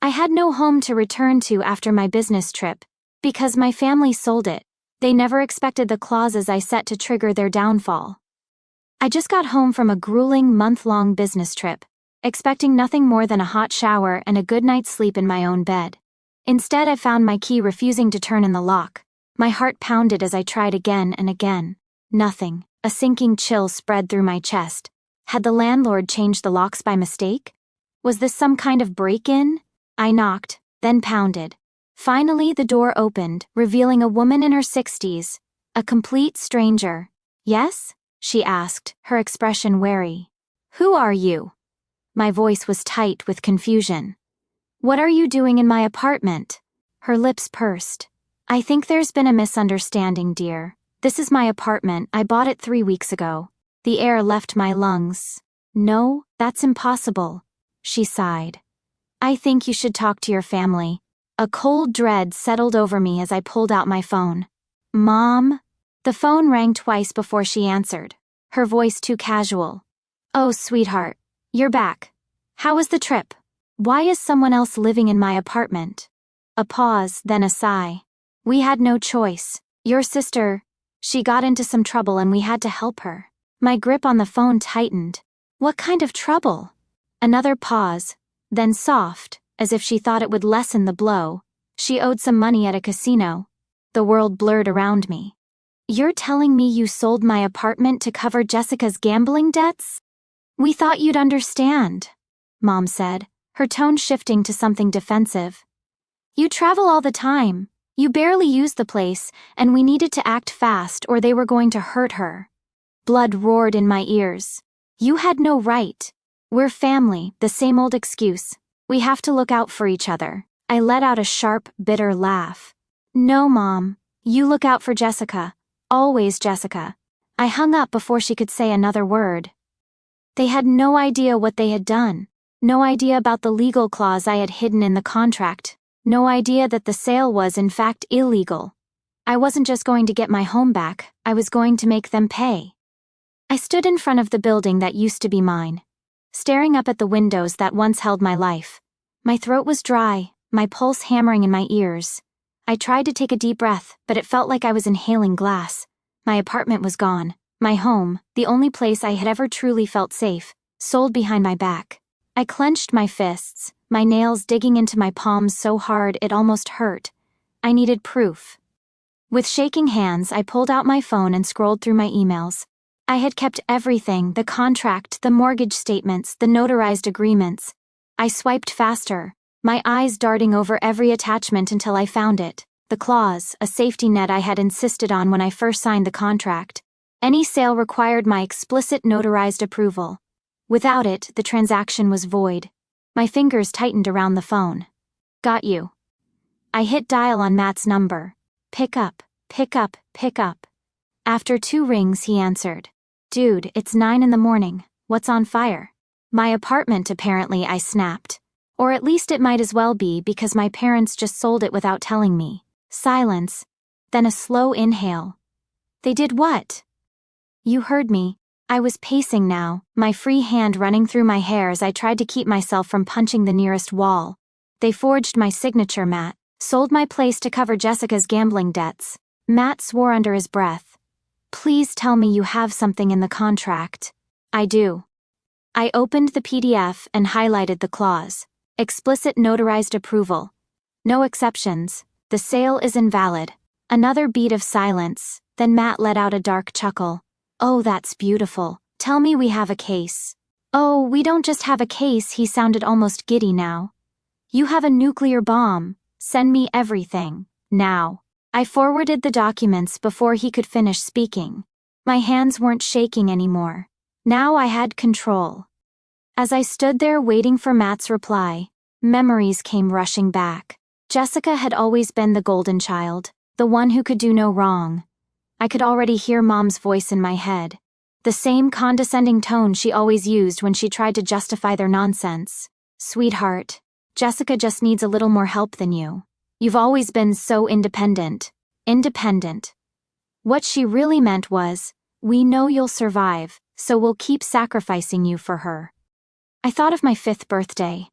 I had no home to return to after my business trip, because my family sold it. They never expected the clauses I set to trigger their downfall. I just got home from a grueling month-long business trip, expecting nothing more than a hot shower and a good night's sleep in my own bed. Instead, I found my key refusing to turn in the lock. My heart pounded as I tried again and again. Nothing. A sinking chill spread through my chest. Had the landlord changed the locks by mistake? Was this some kind of break-in? I knocked, then pounded. Finally, the door opened, revealing a woman in her 60s, a complete stranger. "Yes?" she asked, her expression wary. "Who are you?" My voice was tight with confusion. "What are you doing in my apartment?" Her lips pursed. "I think there's been a misunderstanding, dear. This is my apartment. I bought it 3 weeks ago." The air left my lungs. "No, that's impossible," she sighed. "I think you should talk to your family." A cold dread settled over me as I pulled out my phone. "Mom?" The phone rang twice before she answered, her voice too casual. "Oh, sweetheart, you're back. How was the trip? Why is someone else living in my apartment?" A pause, then a sigh. "We had no choice. Your sister, she got into some trouble and we had to help her." My grip on the phone tightened. "What kind of trouble?" Another pause, then soft, as if she thought it would lessen the blow. "She owed some money at a casino." The world blurred around me. "You're telling me you sold my apartment to cover Jessica's gambling debts?" "We thought you'd understand," Mom said, her tone shifting to something defensive. "You travel all the time. You barely use the place, and we needed to act fast or they were going to hurt her." Blood roared in my ears. "You had no right. We're family, the same old excuse. We have to look out for each other." I let out a sharp, bitter laugh. "No, Mom. You look out for Jessica. Always Jessica." I hung up before she could say another word. They had no idea what they had done. No idea about the legal clause I had hidden in the contract. No idea that the sale was, in fact, illegal. I wasn't just going to get my home back, I was going to make them pay. I stood in front of the building that used to be mine, staring up at the windows that once held my life. My throat was dry, my pulse hammering in my ears. I tried to take a deep breath, but it felt like I was inhaling glass. My apartment was gone. My home, the only place I had ever truly felt safe, sold behind my back. I clenched my fists, my nails digging into my palms so hard it almost hurt. I needed proof. With shaking hands, I pulled out my phone and scrolled through my emails. I had kept everything, the contract, the mortgage statements, the notarized agreements. I swiped faster, my eyes darting over every attachment until I found it. The clause, a safety net I had insisted on when I first signed the contract. Any sale required my explicit notarized approval. Without it, the transaction was void. My fingers tightened around the phone. "Got you." I hit dial on Matt's number. "Pick up, pick up, pick up." After 2 rings, he answered. "Dude, it's 9 in the morning. What's on fire?" "My apartment, apparently," I snapped. Or at least it might as well be because my parents just sold it without telling me. Silence. Then a slow inhale. "They did what?" "You heard me." I was pacing now, my free hand running through my hair as I tried to keep myself from punching the nearest wall. "They forged my signature, Matt. Sold my place to cover Jessica's gambling debts." Matt swore under his breath. "Please tell me you have something in the contract." "I do." I opened the PDF and highlighted the clause. Explicit notarized approval. No exceptions. The sale is invalid. Another beat of silence, then Matt let out a dark chuckle. "Oh, that's beautiful. Tell me we have a case." "Oh, we don't just have a case," he sounded almost giddy now. "You have a nuclear bomb. Send me everything. Now." I forwarded the documents before he could finish speaking. My hands weren't shaking anymore. Now I had control. As I stood there waiting for Matt's reply, memories came rushing back. Jessica had always been the golden child, the one who could do no wrong. I could already hear Mom's voice in my head. The same condescending tone she always used when she tried to justify their nonsense. "Sweetheart, Jessica just needs a little more help than you. You've always been so independent." Independent. What she really meant was, "We know you'll survive, so we'll keep sacrificing you for her." I thought of my 5th birthday.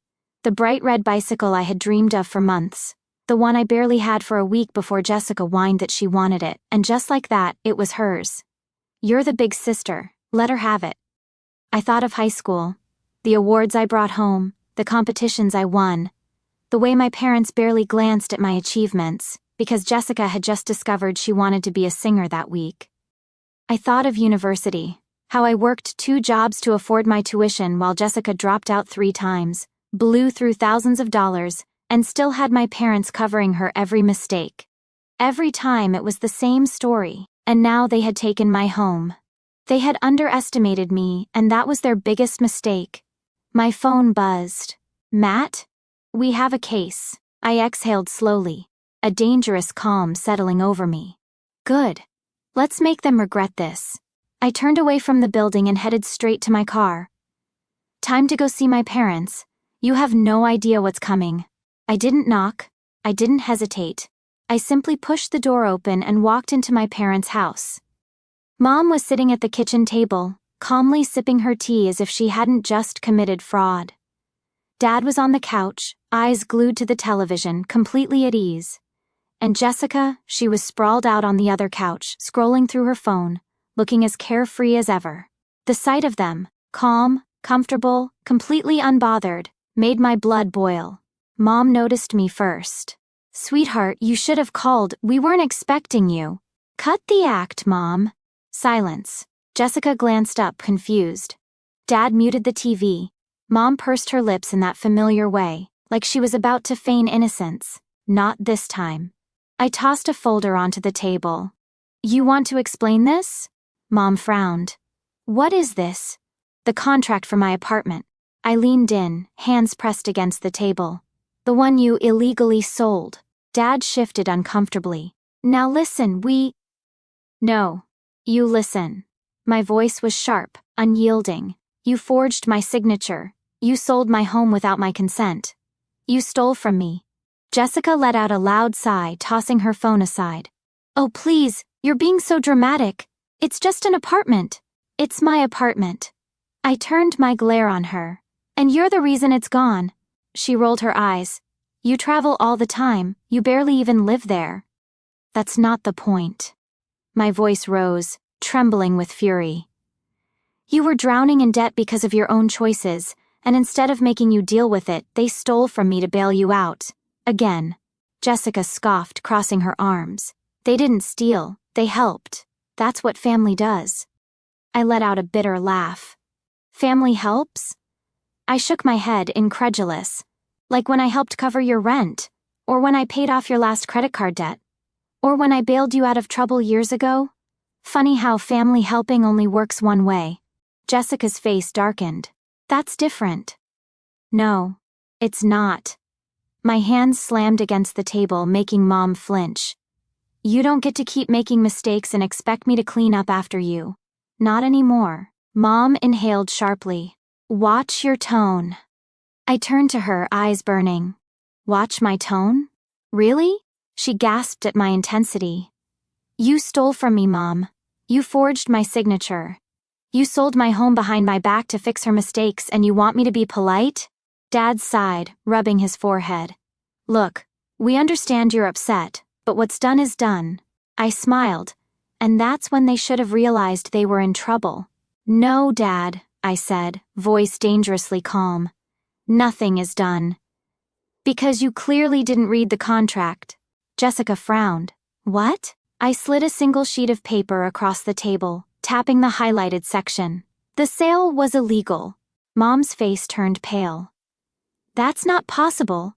The bright red bicycle I had dreamed of for months. The one I barely had for a week before Jessica whined that she wanted it, and just like that, it was hers. You're the big sister, let her have it. I thought of high school. The awards I brought home, the competitions I won. The way my parents barely glanced at my achievements, because Jessica had just discovered she wanted to be a singer that week. I thought of university, how I worked 2 jobs to afford my tuition while Jessica dropped out 3 times, blew through thousands of dollars, and still had my parents covering her every mistake. Every time it was the same story, and now they had taken my home. They had underestimated me, and that was their biggest mistake. My phone buzzed. Matt? We have a case. I exhaled slowly, a dangerous calm settling over me. Good. Let's make them regret this. I turned away from the building and headed straight to my car. Time to go see my parents. You have no idea what's coming. I didn't knock. I didn't hesitate. I simply pushed the door open and walked into my parents' house. Mom was sitting at the kitchen table, calmly sipping her tea as if she hadn't just committed fraud. Dad was on the couch, eyes glued to the television, completely at ease. And Jessica, she was sprawled out on the other couch, scrolling through her phone, looking as carefree as ever. The sight of them, calm, comfortable, completely unbothered, made my blood boil. Mom noticed me first. Sweetheart, you should have called, we weren't expecting you. Cut the act, Mom. Silence. Jessica glanced up, confused. Dad muted the TV. Mom pursed her lips in that familiar way, like she was about to feign innocence. Not this time. I tossed a folder onto the table. You want to explain this? Mom frowned. What is this? The contract for my apartment. I leaned in, hands pressed against the table. The one you illegally sold. Dad shifted uncomfortably. Now listen, No. You listen. My voice was sharp, unyielding. You forged my signature. You sold my home without my consent. You stole from me. Jessica let out a loud sigh, tossing her phone aside. Oh please, you're being so dramatic. It's just an apartment. It's my apartment. I turned my glare on her. And you're the reason it's gone. She rolled her eyes. You travel all the time, you barely even live there. That's not the point. My voice rose, trembling with fury. You were drowning in debt because of your own choices, and instead of making you deal with it, they stole from me to bail you out. Again. Jessica scoffed, crossing her arms. They didn't steal, they helped. That's what family does. I let out a bitter laugh. Family helps? I shook my head, incredulous. Like when I helped cover your rent, or when I paid off your last credit card debt, or when I bailed you out of trouble years ago. Funny how family helping only works one way. Jessica's face darkened. That's different. No, it's not. My hands slammed against the table, making Mom flinch. You don't get to keep making mistakes and expect me to clean up after you. Not anymore. Mom inhaled sharply. Watch your tone. I turned to her, eyes burning. Watch my tone? Really? She gasped at my intensity. You stole from me, Mom. You forged my signature. You sold my home behind my back to fix her mistakes, and you want me to be polite? Dad sighed, rubbing his forehead. Look, we understand you're upset, but what's done is done. I smiled, and that's when they should have realized they were in trouble. No, Dad, I said, voice dangerously calm. Nothing is done. Because you clearly didn't read the contract. Jessica frowned. What? I slid a single sheet of paper across the table, tapping the highlighted section. The sale was illegal. Mom's face turned pale. That's not possible.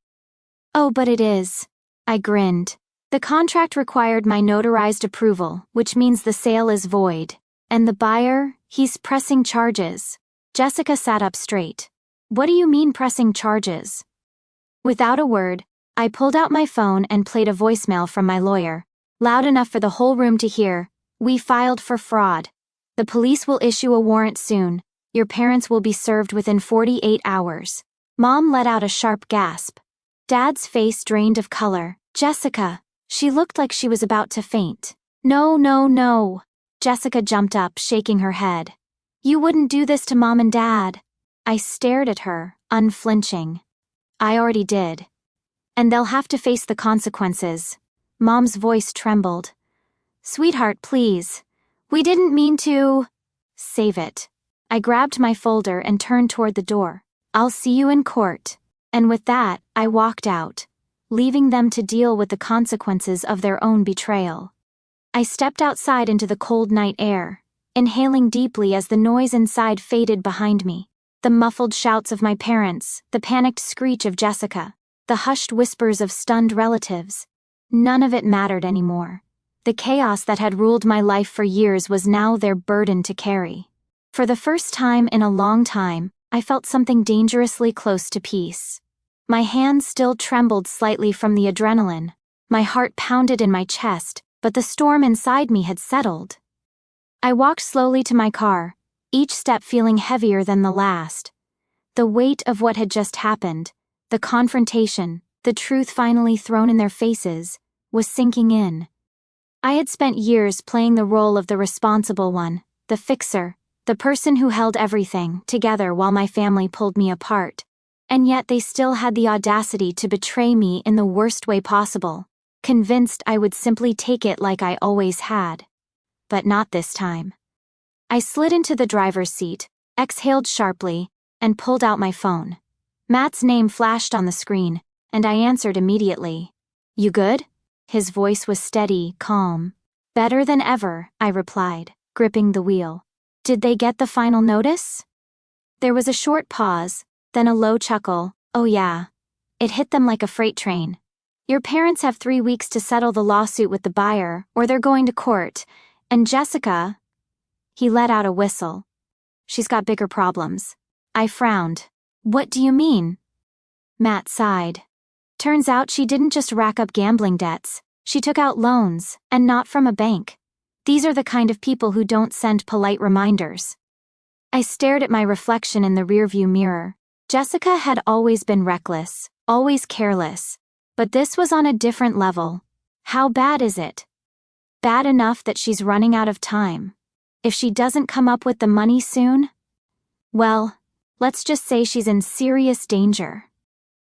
Oh, but it is. I grinned. The contract required my notarized approval, which means the sale is void. And the buyer, he's pressing charges. Jessica sat up straight. What do you mean pressing charges? Without a word, I pulled out my phone and played a voicemail from my lawyer, loud enough for the whole room to hear. We filed for fraud. The police will issue a warrant soon. Your parents will be served within 48 hours. Mom let out a sharp gasp. Dad's face drained of color. Jessica. She looked like she was about to faint. No, no, no. Jessica jumped up, shaking her head. You wouldn't do this to Mom and Dad. I stared at her, unflinching. I already did. And they'll have to face the consequences. Mom's voice trembled. Sweetheart, please. We didn't mean to. Save it. I grabbed my folder and turned toward the door. I'll see you in court. And with that, I walked out, leaving them to deal with the consequences of their own betrayal. I stepped outside into the cold night air, inhaling deeply as the noise inside faded behind me. The muffled shouts of my parents, the panicked screech of Jessica, the hushed whispers of stunned relatives. None of it mattered anymore. The chaos that had ruled my life for years was now their burden to carry. For the first time in a long time, I felt something dangerously close to peace. My hands still trembled slightly from the adrenaline. My heart pounded in my chest, but the storm inside me had settled. I walked slowly to my car, each step feeling heavier than the last. The weight of what had just happened, the confrontation, the truth finally thrown in their faces, was sinking in. I had spent years playing the role of the responsible one, the fixer, the person who held everything together while my family pulled me apart, and yet they still had the audacity to betray me in the worst way possible, convinced I would simply take it like I always had. But not this time. I slid into the driver's seat, exhaled sharply, and pulled out my phone. Matt's name flashed on the screen, and I answered immediately. You good? His voice was steady, calm. Better than ever, I replied, gripping the wheel. Did they get the final notice? There was a short pause, then a low chuckle. Oh yeah. It hit them like a freight train. Your parents have 3 weeks to settle the lawsuit with the buyer, or they're going to court, and Jessica... He let out a whistle. She's got bigger problems. I frowned. What do you mean? Matt sighed. Turns out she didn't just rack up gambling debts, she took out loans, and not from a bank. These are the kind of people who don't send polite reminders. I stared at my reflection in the rearview mirror. Jessica had always been reckless, always careless, but this was on a different level. How bad is it? Bad enough that she's running out of time. If she doesn't come up with the money soon, well, let's just say she's in serious danger.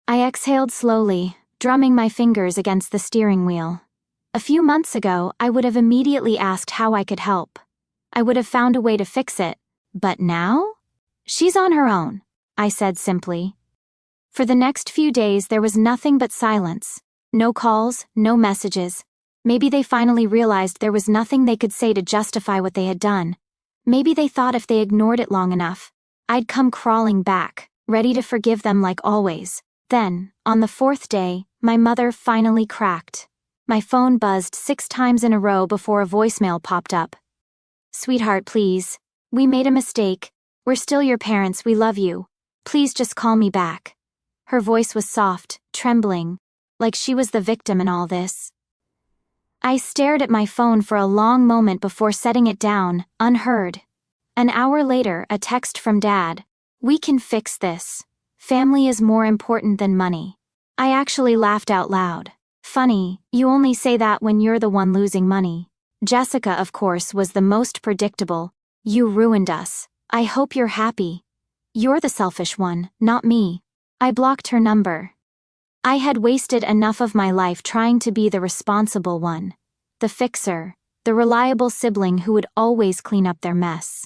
I exhaled slowly, drumming my fingers against the steering wheel. A few months ago, I would have immediately asked how I could help. I would have found a way to fix it. But now? She's on her own, I said simply. For the next few days, there was nothing but silence. No calls, no messages. Maybe they finally realized there was nothing they could say to justify what they had done. Maybe they thought if they ignored it long enough, I'd come crawling back, ready to forgive them like always. Then, on the 4th day, my mother finally cracked. My phone buzzed 6 times in a row before a voicemail popped up. Sweetheart, please. We made a mistake. We're still your parents, we love you. Please just call me back. Her voice was soft, trembling, like she was the victim in all this. I stared at my phone for a long moment before setting it down, unheard. An hour later, a text from Dad. We can fix this. Family is more important than money. I actually laughed out loud. Funny, you only say that when you're the one losing money. Jessica, of course, was the most predictable. You ruined us. I hope you're happy. You're the selfish one, not me. I blocked her number. I had wasted enough of my life trying to be the responsible one, the fixer, the reliable sibling who would always clean up their mess.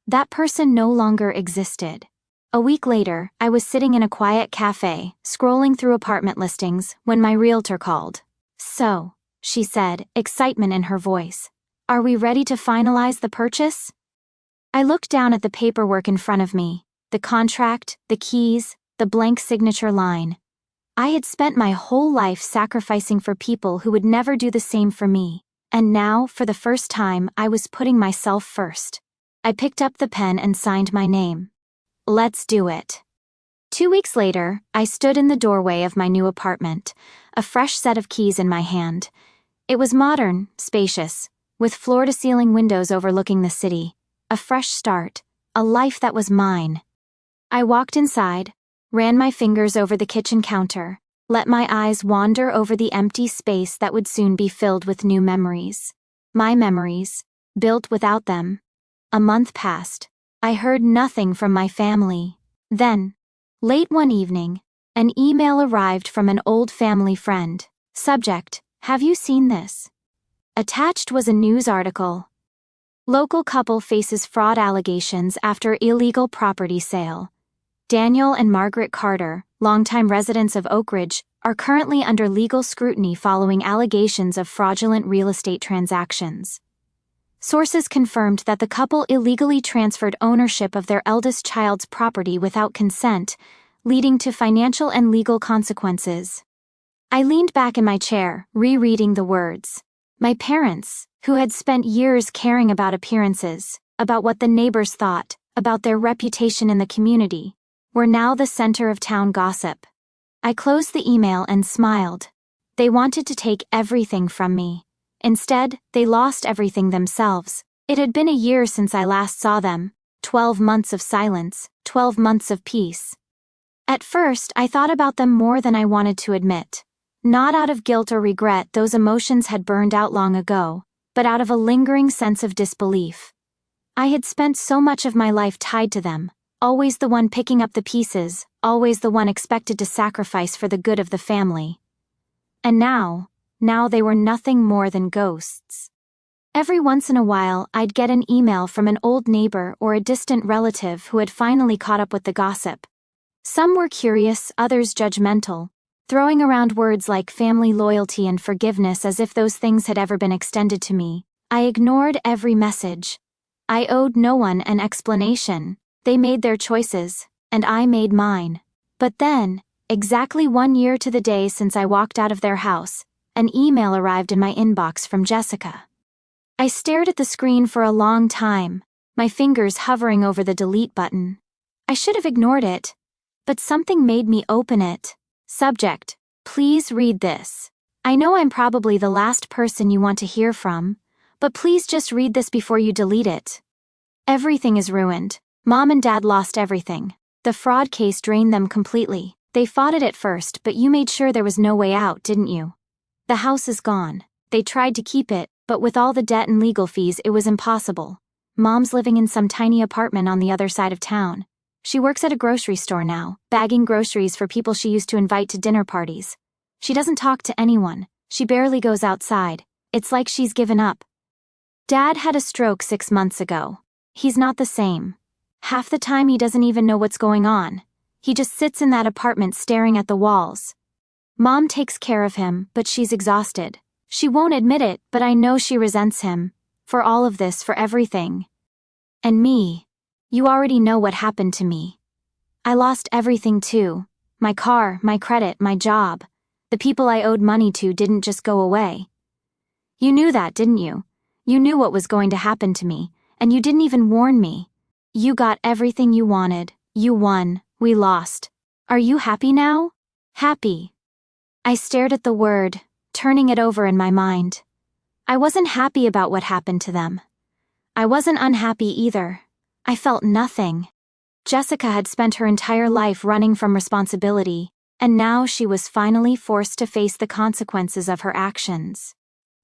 That person no longer existed. A week later, I was sitting in a quiet cafe, scrolling through apartment listings, when my realtor called. So, she said, excitement in her voice. Are we ready to finalize the purchase? I looked down at the paperwork in front of me, the contract, the keys, the blank signature line. I had spent my whole life sacrificing for people who would never do the same for me, and now, for the first time, I was putting myself first. I picked up the pen and signed my name. Let's do it. 2 weeks later, I stood in the doorway of my new apartment, a fresh set of keys in my hand. It was modern, spacious, with floor-to-ceiling windows overlooking the city. A fresh start, a life that was mine. I walked inside, ran my fingers over the kitchen counter, let my eyes wander over the empty space that would soon be filled with new memories. My memories, built without them. A month passed. I heard nothing from my family. Then, late one evening, An email arrived from an old family friend. Subject: Have you seen this? Attached was a news article. Local couple faces fraud allegations after illegal property sale. Daniel and Margaret Carter, longtime residents of Oak Ridge, are currently under legal scrutiny following allegations of fraudulent real estate transactions. Sources confirmed that the couple illegally transferred ownership of their eldest child's property without consent, leading to financial and legal consequences. I leaned back in my chair, rereading the words. My parents, who had spent years caring about appearances, about what the neighbors thought, about their reputation in the community, were now the center of town gossip. I closed the email and smiled. They wanted to take everything from me. Instead, they lost everything themselves. It had been a year since I last saw them. 12 months of silence, 12 months of peace. At first, I thought about them more than I wanted to admit. Not out of guilt or regret, those emotions had burned out long ago, but out of a lingering sense of disbelief. I had spent so much of my life tied to them, always the one picking up the pieces, always the one expected to sacrifice for the good of the family. And now they were nothing more than ghosts. Every once in a while, I'd get an email from an old neighbor or a distant relative who had finally caught up with the gossip. Some were curious, others judgmental, throwing around words like family loyalty and forgiveness as if those things had ever been extended to me. I ignored every message. I owed no one an explanation. They made their choices, and I made mine. But then, exactly 1 year to the day since I walked out of their house, an email arrived in my inbox from Jessica. I stared at the screen for a long time, my fingers hovering over the delete button. I should have ignored it, but something made me open it. Subject: Please read this. I know I'm probably the last person you want to hear from, but please just read this before you delete it. Everything is ruined. Mom and Dad lost everything. The fraud case drained them completely. They fought it at first, but you made sure there was no way out, didn't you? The house is gone. They tried to keep it, but with all the debt and legal fees, it was impossible. Mom's living in some tiny apartment on the other side of town. She works at a grocery store now, bagging groceries for people she used to invite to dinner parties. She doesn't talk to anyone. She barely goes outside. It's like she's given up. Dad had a stroke 6 months ago. He's not the same. Half the time he doesn't even know what's going on. He just sits in that apartment staring at the walls. Mom takes care of him, but she's exhausted. She won't admit it, but I know she resents him. For all of this, for everything. And me. You already know what happened to me. I lost everything too. My car, my credit, my job. The people I owed money to didn't just go away. You knew that, didn't you? You knew what was going to happen to me, and you didn't even warn me. You got everything you wanted. You won. We lost. Are you happy now? Happy. I stared at the word, turning it over in my mind. I wasn't happy about what happened to them. I wasn't unhappy either. I felt nothing. Jessica had spent her entire life running from responsibility, and now she was finally forced to face the consequences of her actions.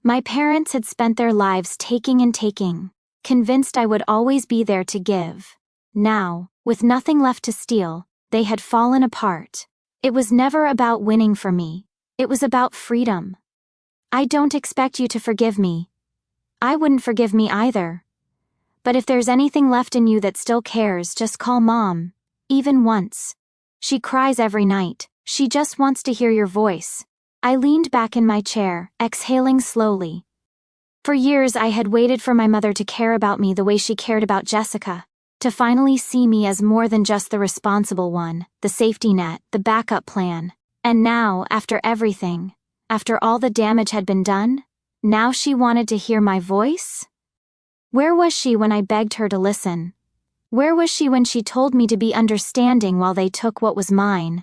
My parents had spent their lives taking and taking, convinced I would always be there to give. Now, with nothing left to steal, they had fallen apart. It was never about winning for me. It was about freedom. I don't expect you to forgive me. I wouldn't forgive me either. But if there's anything left in you that still cares, just call Mom. Even once. She cries every night. She just wants to hear your voice. I leaned back in my chair, exhaling slowly. For years I had waited for my mother to care about me the way she cared about Jessica, to finally see me as more than just the responsible one, the safety net, the backup plan. And now, after everything, after all the damage had been done, now she wanted to hear my voice? Where was she when I begged her to listen? Where was she when she told me to be understanding while they took what was mine?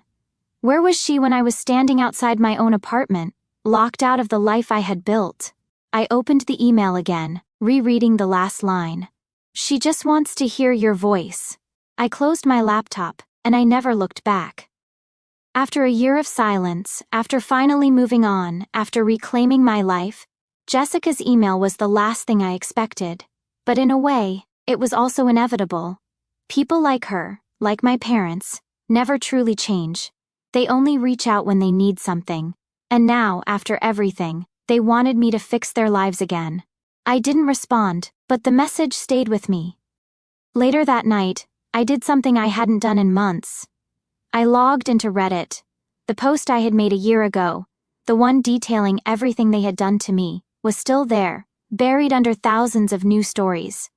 Where was she when I was standing outside my own apartment, locked out of the life I had built? I opened the email again, rereading the last line. She just wants to hear your voice. I closed my laptop, and I never looked back. After a year of silence, after finally moving on, after reclaiming my life, Jessica's email was the last thing I expected. But in a way, it was also inevitable. People like her, like my parents, never truly change. They only reach out when they need something. And now, after everything, they wanted me to fix their lives again. I didn't respond, but the message stayed with me. Later that night, I did something I hadn't done in months. I logged into Reddit. The post I had made a year ago, the one detailing everything they had done to me, was still there, buried under thousands of new stories.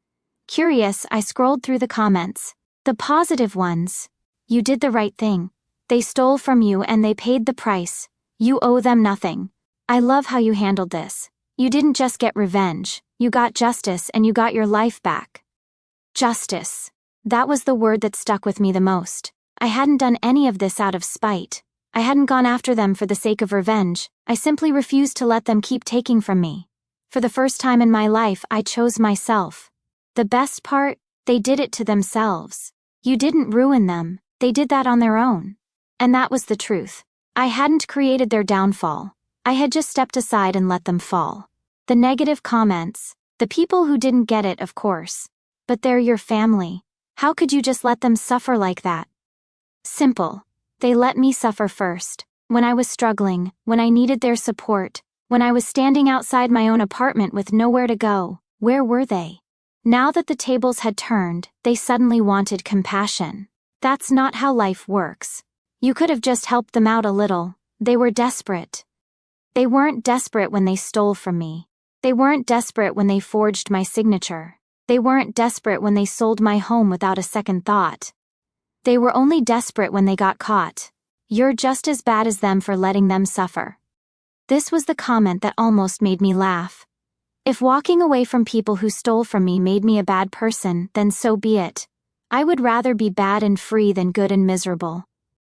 Curious, I scrolled through the comments. The positive ones. You did the right thing. They stole from you and they paid the price. You owe them nothing. I love how you handled this. You didn't just get revenge, you got justice and you got your life back. Justice. That was the word that stuck with me the most. I hadn't done any of this out of spite. I hadn't gone after them for the sake of revenge. I simply refused to let them keep taking from me. For the first time in my life, I chose myself. The best part, they did it to themselves. You didn't ruin them, they did that on their own. And that was the truth. I hadn't created their downfall. I had just stepped aside and let them fall. The negative comments, the people who didn't get it, of course. But they're your family. How could you just let them suffer like that? Simple. They let me suffer first. When I was struggling, when I needed their support, when I was standing outside my own apartment with nowhere to go, where were they? Now that the tables had turned, they suddenly wanted compassion. That's not how life works. You could have just helped them out a little. They were desperate. They weren't desperate when they stole from me. They weren't desperate when they forged my signature. They weren't desperate when they sold my home without a second thought. They were only desperate when they got caught. You're just as bad as them for letting them suffer. This was the comment that almost made me laugh. If walking away from people who stole from me made me a bad person, then so be it. I would rather be bad and free than good and miserable.